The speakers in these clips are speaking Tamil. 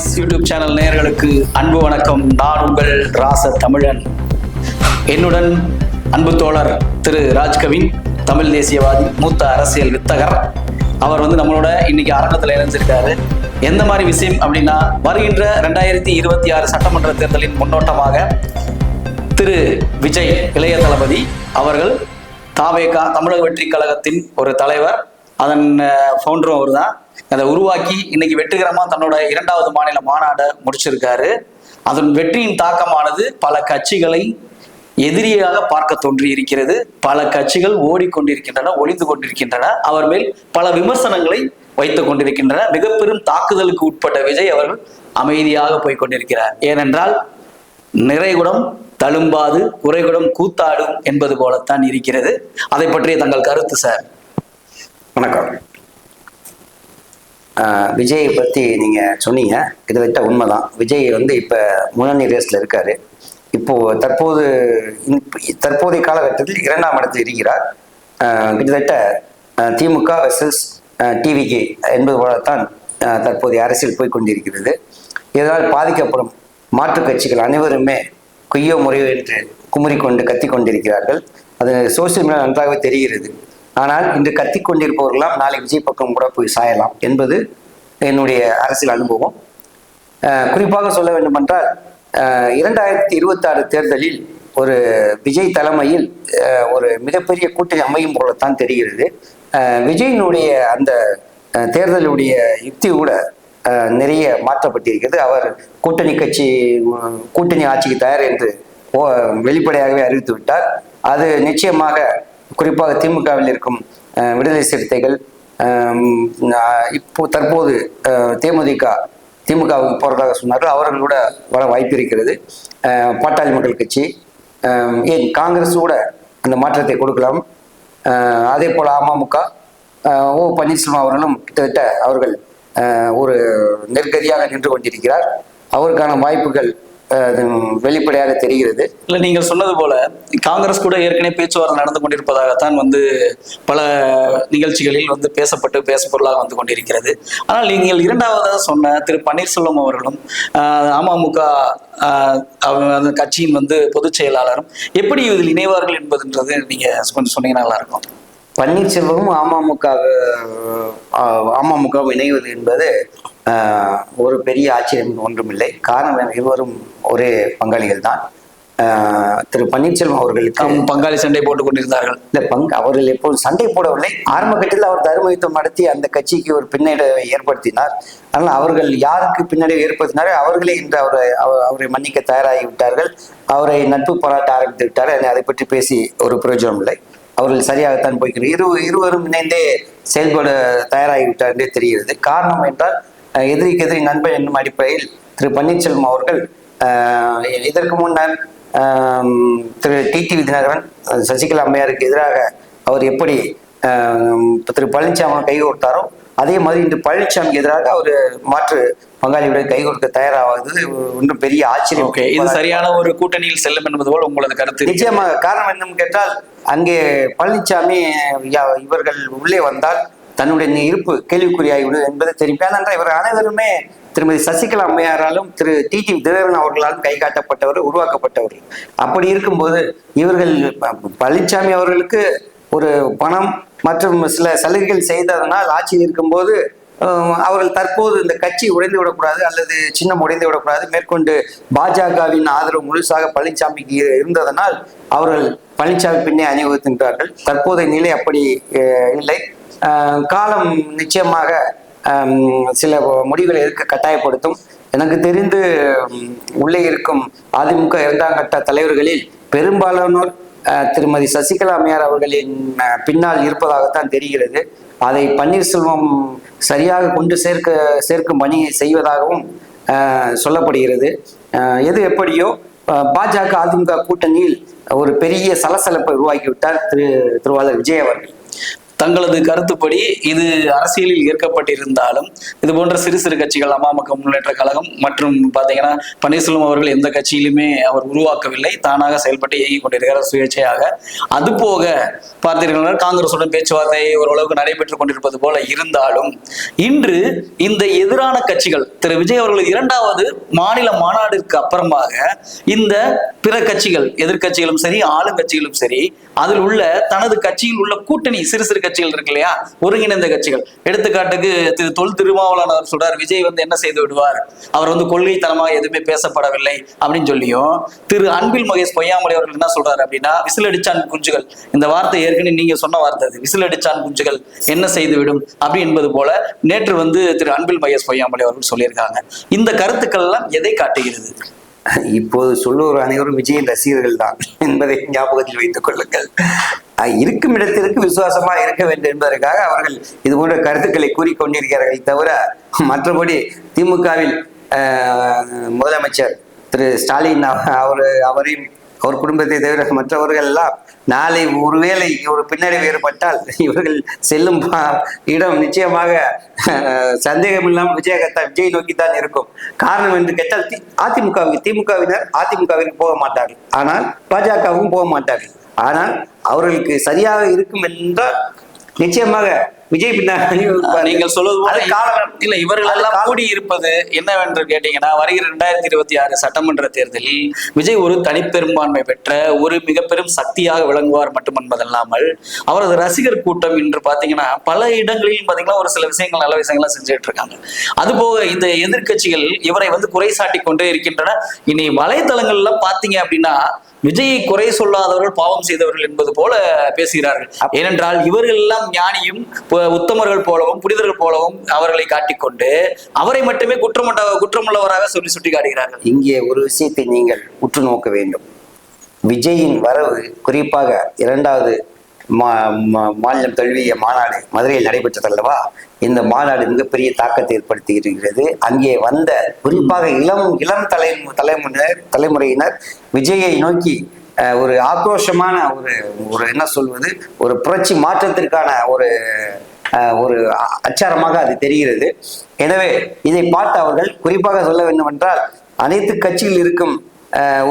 பாலிடிக்ஸ் யூடியூப் சேனல் நேயர்களுக்கு அன்பு வணக்கம். நான் உங்கள் ராச தமிழன். என்னுடன் அன்பு தோழர் திரு ராஜ்கவின், தமிழ் தேசியவாதி, மூத்த அரசியல் வித்தகர். அவர் நம்மளோட இன்னைக்கு அரங்கத்தில் இணைஞ்சிருக்காரு. எந்த மாதிரி விஷயம் அப்படின்னா, வருகின்ற 2026 சட்டமன்ற தேர்தலின் முன்னோட்டமாக திரு விஜய் இளைய தளபதி அவர்கள் தாவேகா தமிழக வெற்றி கழகத்தின் ஒரு தலைவர், அதன் ஃபவுண்டரும் அவர் தான். அதை உருவாக்கி இன்னைக்கு வெற்றிகரமாக தன்னோட 2வது மாநில மாநாடை முடிச்சிருக்காரு. அதன் வெற்றியின் தாக்கமானது பல கட்சிகளை எதிரியாக பார்க்க தோன்றி இருக்கிறது. பல கட்சிகள் ஓடிக்கொண்டிருக்கின்றன, ஒளிந்து கொண்டிருக்கின்றன. அவர் மேல் பல விமர்சனங்களை வைத்துக் கொண்டிருக்கின்றன. மிக பெரும் தாக்குதலுக்கு உட்பட்ட விஜய் அவர்கள் அமைதியாக போய்கொண்டிருக்கிறார். ஏனென்றால் நிறைகுடம் தழும்பாது குறைகுடம் கூத்தாடும் என்பது போலத்தான் இருக்கிறது. அதை பற்றிய தங்கள் கருத்து சார்? வணக்கம். விஜயை பற்றி நீங்கள் சொன்னீங்க, கிட்டத்தட்ட உண்மைதான். விஜய் இப்போ முன்னணி ரேஸில் இருக்கார். இப்போது தற்போதைய காலகட்டத்தில் 2ஆம் இடத்தில் இருக்கிறார். கிட்டத்தட்ட திமுக வெர்சஸ் டிவிகே என்பது போலத்தான் தற்போதைய அரசியல் போய்கொண்டிருக்கிறது. இதனால் பாதிக்கப்படும் மாற்றுக் கட்சிகள் அனைவருமே கொய்யோ முறையோ என்று குமுறிக்கொண்டு கத்தி கொண்டிருக்கிறார்கள். அது சோசியல் மீடியா நன்றாகவே தெரிகிறது. ஆனால் இன்று கத்தி கொண்டிருப்பவர்களாம் நாளை விஜய் பக்கம் கூட போய் சாயலாம் என்பது என்னுடைய அரசியல் அனுபவம். குறிப்பாக சொல்ல வேண்டுமென்றால் 2026 தேர்தலில் ஒரு விஜய் தலைமையில் ஒரு மிகப்பெரிய கூட்டணி அமையும் போலத்தான் தெரிகிறது. விஜயினுடைய அந்த தேர்தலுடைய யுக்தி கூட நிறைய மாற்றப்பட்டிருக்கிறது. அவர் கூட்டணி ஆட்சிக்கு தயார் என்று வெளிப்படையாகவே அறிவித்து விட்டார். அது நிச்சயமாக குறிப்பாக திமுகவில் இருக்கும் விடுதலை சிறுத்தைகள், தற்போது திமுகவுக்கு போறதாக சொன்னார்கள். அவர்கள் கூட வர வாய்ப்பு இருக்கிறது. பாட்டாளி மக்கள் கட்சி, ஏன் காங்கிரஸ் கூட அந்த மாற்றத்தை கொடுக்கலாம். அதே போல அமமுக, பன்னீர்செல்வம் அவர்களும் கிட்டத்தட்ட அவர்கள் ஒரு நெருக்கடியாக நின்று கொண்டிருக்கிறார். அவருக்கான வாய்ப்புகள் வெளிப்படையாக தெரிகிறது. இல்லை, நீங்கள் சொன்னது போல காங்கிரஸ் கூட ஏற்கனவே பேச்சுவார்த்தை நடந்து கொண்டிருப்பதாகத்தான் பல நிகழ்ச்சிகளில் பேசப்பொருளாக வந்து கொண்டிருக்கிறது. ஆனால் நீங்கள் 2வதாக சொன்ன திரு பன்னீர்செல்வம் அவர்களும் அமமுக அந்த கட்சியின் பொதுச் செயலாளரும் எப்படி இதில் இணைவார்கள் என்பதுன்றது நீங்க கொஞ்சம் சொன்னீங்கன்னா நல்லா இருக்கும். பன்னீர்செல்வமும் அமமுக இணைவது என்பது ஒரு பெரிய ஆச்சரியம் ஒன்றுமில்லை. காரணம், இருவரும் ஒரே பங்காளிகள் தான். திரு பன்னீர்செல்வம் அவர்களுக்கு பங்காளி சண்டை போட்டுக் கொண்டிருந்தார்கள். அவர்கள் எப்போதும் சண்டை போடவில்லை. ஆரம்ப கட்டத்தில் அவர் தர்மயுத்தம் நடத்தி அந்த கட்சிக்கு ஒரு பின்னடைவை ஏற்படுத்தினார். ஆனால் அவர்கள் யாருக்கு பின்னடைவை ஏற்படுத்தினாரோ அவர்களே இன்று அவரை மன்னிக்க தயாராகி விட்டார்கள். அவரை நட்பு பாராட்ட ஆரம்பித்து விட்டார்கள். அதை பற்றி பேசி ஒரு பிரயோஜனம் இல்லை. அவர்கள் சரியாகத்தான் போய்கிறார். இருவரும் இணைந்தே செயல்பட தயாராகிவிட்டார் என்றே தெரிகிறது. காரணம் என்றால், எதிரிக்கு எதிரி நண்பன் என்னும் அடிப்படையில் திரு பன்னீர்செல்வம் அவர்கள் இதற்கு முன்னர் திரு டிடிவி தினகரன், சசிகலா அம்மையாருக்கு எதிராக அவர் எப்படி திரு பழனிசாமி கை கொடுத்தாரோ அதே மாதிரி இன்று பழனிசாமிக்கு எதிராக அவர் மாற்று பங்காளியுடன் கை கொடுக்க தயாராவது ஒன்றும் பெரிய ஆச்சரியம். இது சரியான ஒரு கூட்டணியில் செல்லும் என்பது போல் உங்களது கருத்து? நிச்சயமாக. காரணம் என்னன்னு கேட்டால், அங்கே பழனிசாமி இவர்கள் உள்ளே வந்தால் தன்னுடைய இருப்பு கேள்விக்குறியாகிவிடும் என்பதை தெரியும். ஏனென்றால் இவர்கள் அனைவருமே திருமதி சசிகலா அம்மையாராலும் திரு டிடிவி தினகரன் அவர்களாலும் கை காட்டப்பட்டவர், உருவாக்கப்பட்டவர்கள். அப்படி இருக்கும்போது இவர்கள் பழனிசாமி அவர்களுக்கு ஒரு பணம் மற்றும் சில சலுகைகள் செய்ததனால் ஆட்சியில் இருக்கும்போது அவர்கள் தற்போது இந்த கட்சி உடைந்து விடக்கூடாது அல்லது சின்னம் உடைந்து விடக்கூடாது, மேற்கொண்டு பாஜகவின் ஆதரவு முழுசாக பழனிசாமிக்கு இருந்ததனால் அவர்கள் பழனிசாமி பின்னே அணிவகுக்கின்றார்கள். தற்போதைய நிலை அப்படி இல்லை. காலம் நிச்சயமாக சில முடிவுகளை எடுக்க கட்டாயப்படுத்தும். எனக்கு தெரிந்து உள்ளே இருக்கும் அதிமுக 2ஆம் கட்ட தலைவர்களில் பெரும்பாலானோர் திருமதி சசிகலா அம்மையார் அவர்களின் பின்னால் இருப்பதாகத்தான் தெரிகிறது. அதை பன்னீர்செல்வம் சரியாக கொண்டு சேர்க்கும் பணியை செய்வதாகவும் சொல்லப்படுகிறது. எது எப்படியோ பாஜக அதிமுக கூட்டணியில் ஒரு பெரிய சலசலப்பை உருவாக்கிவிட்டார் திருவாளர் விஜய் அவர்கள். தங்களது கருத்துப்படி இது அரசியலில் ஏற்கப்பட்டிருந்தாலும் இது போன்ற சிறு சிறு கட்சிகள் அமமுக முன்னேற்ற கழகம் மற்றும் பாத்தீங்கன்னா பன்னீர்செல்வம் அவர்கள் எந்த கட்சியிலுமே அவர் உருவாக்கவில்லை, தானாக செயல்பட்டு இயங்கிக் கொண்டிருக்கிறார் சுயேட்சையாக. அது போக பார்த்தீர்கள் காங்கிரசுடன் பேச்சுவார்த்தை ஓரளவுக்கு நடைபெற்றுக் கொண்டிருப்பது போல இருந்தாலும் இன்று இந்த எதிரான கட்சிகள் திரு விஜய் அவர்கள் 2வது மாநில மாநாட்டிற்கு அப்புறமாக இந்த பிற கட்சிகள் எதிர்கட்சிகளும் சரி ஆளுங்கட்சிகளும் சரி அதில் உள்ள தனது கட்சியில் உள்ள கூட்டணி சிறு சிறு கட்சிகள் இருக்கு இல்லையா, ஒருங்கிணைந்த கட்சிகள். எடுத்துக்காட்டுக்கு திரு தொல் திருமாவளவன் சொல்றார் விஜய் என்ன செய்து விடுவார், அவர் கொள்கைத்தனமாக எதுவுமே பேசப்படவில்லை அப்படின்னு சொல்லியும் திரு அன்பில் மகேஷ் பொய்யாமொழி அவர்கள் என்ன சொல்றாரு அப்படின்னா விசில் அடிச்சான் குஞ்சுகள், இந்த வார்த்தை ஏற்கனவே நீங்க சொன்ன வார்த்தை அது, விசில் அடிச்சான் குஞ்சுகள் என்ன செய்து விடும் அப்படி என்பது போல நேற்று திரு அன்பில் மகேஷ் பொய்யாமொழி அவர்கள் சொல்லியிருக்காங்க. இந்த கருத்துக்கள் எல்லாம் எதை காட்டுகிறது? இப்போது சொல்லுவோர் அனைவரும் விஜயின் ரசிகர்கள் தான் என்பதை ஞாபகத்தில் வைத்துக் கொள்ளுங்கள். இருக்கும் இடத்திற்கு விசுவாசமா இருக்க வேண்டும் என்பதற்காக அவர்கள் இது போன்ற கருத்துக்களை கூறிக்கொண்டிருக்கிறார்கள் தவிர மற்றபடி திமுகவில் முதலமைச்சர் திரு ஸ்டாலின் அவரையும் அவர் குடும்பத்தை தவிர மற்றவர்கள் எல்லாம் நாளை ஒருவேளை ஒரு பின்னடைவு ஏற்பட்டால் இவர்கள் செல்லும் இடம் நிச்சயமாக சந்தேகம் இல்லாமல் விஜய் நோக்கித்தான் இருக்கும். காரணம் என்று கேட்டால் திமுகவினர் அதிமுகவிற்கு போக மாட்டார்கள், ஆனால் பாஜகவும் போக மாட்டார்கள். ஆனால் அவர்களுக்கு சரியாக இருக்கும் என்றால் நிச்சயமாக விஜய் பின்னாடி நீங்கள் சொல்வது இல்ல. இவர்கள் எல்லாம் கூடி இருப்பது என்னவென்று கேட்டீங்கன்னா வருகிற 2026 சட்டமன்ற தேர்தலில் விஜய் ஒரு தனிப்பெரும்பான்மை பெற்ற ஒரு மிக பெரும் சக்தியாக விளங்குவார் மட்டும் என்பதல்லாமல் அவரது ரசிகர் கூட்டம் இன்று பாத்தீங்கன்னா பல இடங்களில் பாத்தீங்கன்னா ஒரு சில விஷயங்கள் நல்ல விஷயங்கள்லாம் செஞ்சுட்டு இருக்காங்க. அதுபோக இந்த எதிர்கட்சிகள் இவரை குறை சாட்டி கொண்டே இருக்கின்றன. இனி வலைதளங்கள்ல பாத்தீங்க அப்படின்னா விஜயை குறை சொல்லாதவர்கள் பாவம் செய்தவர்கள் என்பது போல பேசுகிறார்கள். ஏனென்றால் இவர்கள் எல்லாம் ஞானியும் உத்தமர்கள் போலவும் புனிதர்கள் போலவும் அவர்களை காட்டிக்கொண்டு அவரை மட்டுமே குற்றமுள்ளவராக சுட்டி காட்டுகிறார்கள். இங்கே ஒரு விஷயத்தை நீங்கள் உற்று நோக்க வேண்டும். விஜயின் வரவு குறிப்பாக 2வது மாநிலம் தழுவிய மாநாடு மதுரையில் நடைபெற்றது அல்லவா, இந்த மாநாடு மிகப்பெரிய தாக்கத்தை ஏற்படுத்தி இருக்கிறது. அங்கே வந்த குறிப்பாக இளம் தலைமுறையினர் விஜயை நோக்கி ஒரு ஆக்ரோஷமான ஒரு என்ன சொல்வது ஒரு புரட்சி மாற்றத்திற்கான ஒரு அச்சாரமாக அது தெரிகிறது. எனவே இதை பார்த்து அவர்கள் குறிப்பாக சொல்ல வேண்டும் என்றால் அனைத்து கட்சியில் இருக்கும்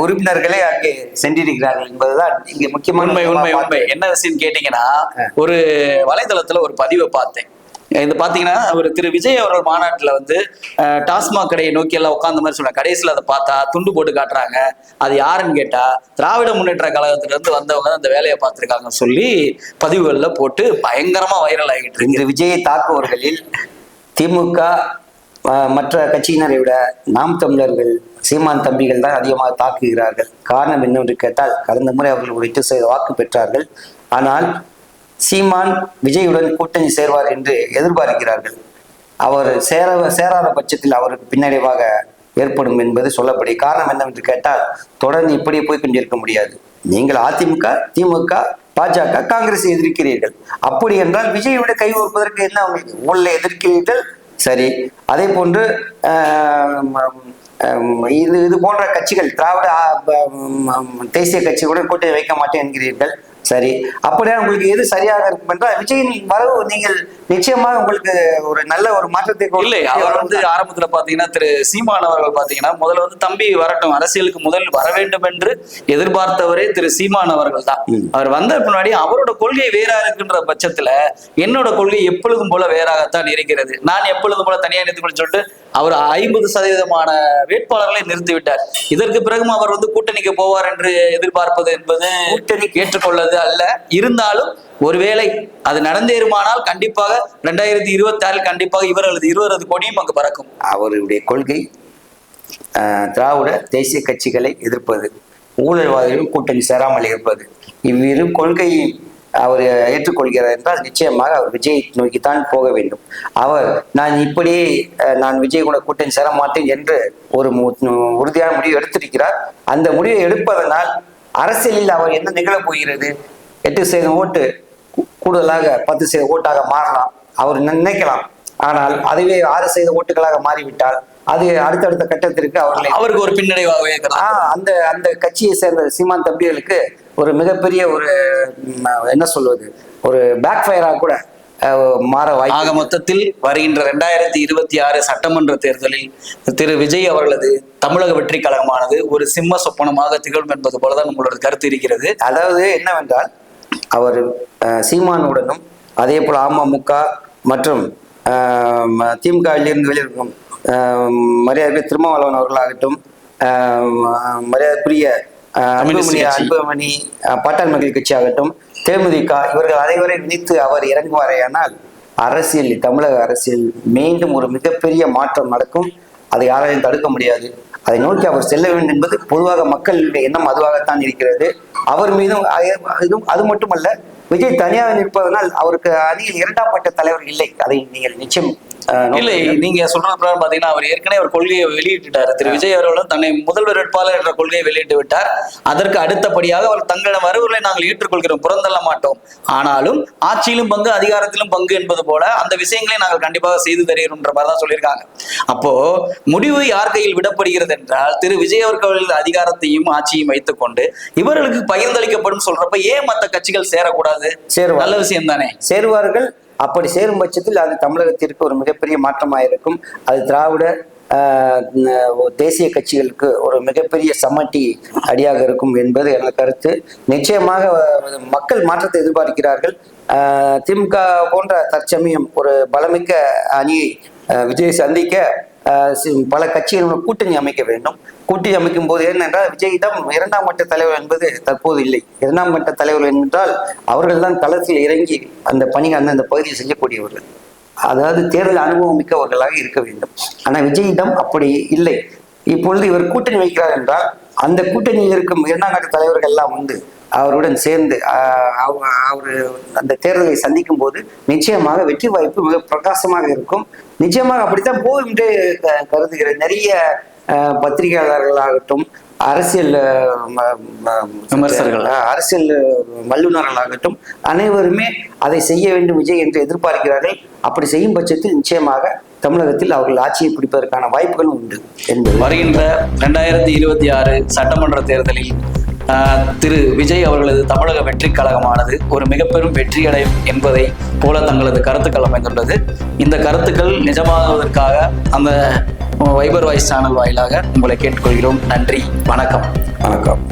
உறுப்பினர்களே அங்கே சென்றிருக்கிறார்கள் என்பதுதான் இங்க முக்கியமான உண்மை. என்ன விஷயம் கேட்டீங்கன்னா ஒரு வலைதளத்துல ஒரு பதிவை பார்த்தேன். இது பாத்தீங்கன்னா ஒரு திரு விஜய் அவர்கள் மாநாட்டுல டாஸ்மாக் கடையை நோக்கி எல்லாம் உட்கார்ந்த மாதிரி சொன்னாங்க. கடைசியில் அதை பார்த்தா துண்டு போட்டு காட்டுறாங்க. அது யாருன்னு கேட்டா திராவிட முன்னேற்ற கழகத்துல இருந்து வந்தவங்க அந்த வேலையை பார்த்திருக்காங்கன்னு சொல்லி பதிவுகள்ல போட்டு பயங்கரமா வைரல் ஆகிட்டு இருக்கு. இந்த விஜயை தாக்குவர்களில் திமுக மற்ற கட்சியினரை விட நாம் தமிழர்கள் சீமான் தம்பிகள் தான் அதிகமாக தாக்குகிறார்கள். காரணம் என்னவென்று கேட்டால் கடந்த முறை அவர்கள் ஒரு 8% வாக்கு பெற்றார்கள். ஆனால் சீமான் விஜயுடன் கூட்டணி சேர்வார் என்று எதிர்பார்க்கிறார்கள். அவர் சேராத பட்சத்தில் அவருக்கு பின்னடைவாக ஏற்படும் என்பது சொல்லப்படி. காரணம் என்னவென்று கேட்டால் தொடர்ந்து இப்படியே போய் கொண்டிருக்க முடியாது. நீங்கள் அதிமுக, திமுக, பாஜக, காங்கிரஸ் எதிர்க்கிறீர்கள். அப்படி என்றால் விஜயோட கை கோர்ப்பதற்கு என்ன உங்களுக்கு உள்ள எதிர்க்கிறீர்கள்? சரி, அதே போன்று இது போன்ற கட்சிகள் திராவிட தேசிய கட்சிகளுடன் கூட்டணி வைக்க மாட்டேன் என்கிறீர்கள். சரி, அப்படியே உங்களுக்கு எது சரியாக இருக்கும் என்றால் விஜயின் வரவு நீங்கள் நிச்சயமாக உங்களுக்கு ஒரு நல்ல ஒரு மாற்றத்தை இல்லை. அவர் ஆரம்பத்துல பாத்தீங்கன்னா திரு சீமான் அவர்கள் பாத்தீங்கன்னா முதல்ல தம்பி வரட்டும், அரசியலுக்கு முதல் வர வேண்டும் என்று எதிர்பார்த்தவரே திரு சீமான் அவர்கள் தான். அவர் வந்த பின்னாடி அவரோட கொள்கை வேறா இருக்கின்ற பட்சத்துல என்னோட கொள்கை எப்பொழுதும் போல வேறாகத்தான் இருக்கிறது, நான் எப்பொழுதும் போல தனியா நிறுத்திக்கொண்டு சொல்லிட்டு அவர் 50% வேட்பாளர்களை நிறுத்திவிட்டார். இதற்கு பிறகும் அவர் கூட்டணிக்கு போவார் என்று எதிர்பார்ப்பது என்பது கூட்டணிக்கு ஏற்றுக்கொள்ளது அல்ல. இருந்தாலும் ஒருவேளை அது நடந்தேறுமானால் கண்டிப்பாக 2026 கண்டிப்பாக இருவரது கொடியும் அங்கு பறக்கும். அவருடைய கொள்கை திராவிட தேசிய கட்சிகளை எதிர்ப்பது, ஊழல்வாதிகள் கூட்டணி சேராமல் இருப்பது. இவ்விரு கொள்கையை அவர் ஏற்றுக்கொள்கிறார் என்றால் நிச்சயமாக அவர் விஜய் நோக்கித்தான் போக வேண்டும். அவர் நான் விஜய் கூட கூட்டணி சேர மாட்டேன் என்று ஒரு உறுதியான முடிவு எடுத்திருக்கிறார். அந்த முடிவை எடுப்பதனால் அரசியலில் அவர் என்ன நிகழப் போகிறது? 8% ஓட்டு கூடுதலாக 10% ஓட்டாக மாறலாம், அவர் நினைக்கலாம். ஆனால் அதுவே 6% ஓட்டுகளாக மாறிவிட்டால் அது அடுத்தடுத்த கட்டத்திற்கு அவருக்கு ஒரு பின்னடைவாகவே அந்த கட்சியை சேர்ந்த சீமான் தம்பிகளுக்கு ஒரு மிகப்பெரிய ஒரு என்ன சொல்வது, ஒரு பேக் ஃபயரா கூட மாற வாய்ப்பு. ஆக மொத்தத்தில் வருகின்ற 2026 சட்டமன்ற தேர்தலில் திரு விஜய் அவர்களது தமிழக வெற்றி கழகமானது ஒரு சிம்ம சொப்பனமாக திகழும் என்பது போலதான் உங்களோட கருத்து இருக்கிறது. அதாவது என்னவென்றால், அவர் சீமானுடனும் அதே போல் அமமுக மற்றும் திமுகவிலிருந்து வெளியிருக்கும் மரியாதை திருமாவளவன் அவர்களாகட்டும், மரியாதைக்குரிய அன்புமணி பாட்டாளி மக்கள் கட்சி ஆகட்டும், தேமுதிக, இவர்கள் அனைவரையும் இணைத்து அவர் இறங்குவாரேயானால் அரசியல், தமிழக அரசியல் மீண்டும் ஒரு மிகப்பெரிய மாற்றம் நடக்கும். அதை யாராலையும் தடுக்க முடியாது. அதை நோக்கி அவர் செல்ல வேண்டும் என்பது பொதுவாக மக்களுடைய எண்ணம் அதுவாகத்தான் இருக்கிறது. அவர் மீதும் அது மட்டுமல்ல, விஜய் தனியாக நிற்பதனால் அவருக்கு அணியில் இரண்டாம் பட்ட தலைவர் இல்லை. அதை நீங்கள் நிச்சயம் இல்லை, நீங்க சொல்ற பிரகாரம் பாத்தீங்கன்னா அவர் ஏற்கனவே ஒரு கொள்கையை வெளியிட்டுட்டார். திரு விஜய் அவர்களும் தன்னை முதல்வர் வேட்பாளர் என்ற கொள்கையை வெளியிட்டு விட்டார். அதற்கு அடுத்தபடியாக அவர் தங்களிடம் வருவர்களை நாங்கள் ஏற்றுக்கொள்கிறோம், புறந்தள்ள மாட்டோம், ஆனாலும் ஆட்சியிலும் பங்கு அதிகாரத்திலும் பங்கு என்பது போல அந்த விஷயங்களை நாங்கள் கண்டிப்பாக செய்து தருகிறோம்ன்ற மாதிரி தான் சொல்லியிருக்காங்க. அப்போ முடிவு யார் கையில் விடப்படுகிறது என்றால், திரு விஜய் அவர்கள் அதிகாரத்தையும் ஆட்சியும் வைத்துக் கொண்டு இவர்களுக்கு பகிர்ந்தளிக்கப்படும் சொல்றப்ப ஏன் மற்ற கட்சிகள் சேரக்கூடாது? நல்ல விஷயம் தானே, சேருவார்கள். அப்படி சேரும் பட்சத்தில் அது தமிழகத்திற்கு ஒரு மிகப்பெரிய மாற்றமாக இருக்கும். அது திராவிட தேசிய கட்சிகளுக்கு ஒரு மிகப்பெரிய சமட்டி அடியாக இருக்கும் என்பது எனது கருத்து. நிச்சயமாக மக்கள் மாற்றத்தை எதிர்பார்க்கிறார்கள். திமுக போன்ற தற்சமயம் ஒரு பலமிக்க அணியை விஜய் சந்திக்க பல கட்சிகளுடன் கூட்டணி அமைக்க வேண்டும். கூட்டணி அமைக்கும் போது என்னென்றால், விஜயிடம் இரண்டாம் கட்ட தலைவர் என்பது தற்போது இல்லை. இரண்டாம் கட்ட தலைவர் என்றால் அவர்கள் தான் களத்தில் இறங்கி அந்த பணி அந்த பகுதியை செய்யக்கூடியவர்கள், அதாவது தேர்தல் அனுபவம் மிக்கவர்களாக இருக்க வேண்டும். ஆனால் விஜயிடம் அப்படி இல்லை. இப்பொழுது இவர் கூட்டணி வைக்கிறார் என்றால் அந்த கூட்டணியில் இருக்கும் இரண்டாம் கட்ட தலைவர்கள் எல்லாம் அவருடன் சேர்ந்து அவர் அந்த தேர்தலை சந்திக்கும் போது நிச்சயமாக வெற்றி வாய்ப்பு மிக பிரகாசமாக இருக்கும். நிச்சயமாக அப்படித்தான் போகும் என்று கருதுகிறேன். நிறைய பத்திரிகையாளர்களாகட்டும், அரசியல் விமர்சகர்கள், அரசியல் வல்லுநர்களாகட்டும், அனைவருமே அதை செய்ய வேண்டும் விஜய் என்று எதிர்பார்க்கிறார்கள். அப்படி செய்யும் பட்சத்தில் நிச்சயமாக தமிழகத்தில் அவர்கள் ஆட்சியை பிடிப்பதற்கான வாய்ப்புகளும் உண்டு என்பது. வருகின்ற 2026 சட்டமன்ற தேர்தலில் திரு விஜய் அவர்களது தமிழக வெற்றி கழகமானது ஒரு மிகப்பெரும் வெற்றியடையும் என்பதை போல தங்களது கருத்துக்கள் அமைந்துள்ளது. இந்த கருத்துக்கள் நிஜமாகுவதற்காக அந்த வைபர் வாய்ஸ் சேனல் வாயிலாக உங்களை கேட்டுக்கொள்கிறோம். நன்றி, வணக்கம். வணக்கம்.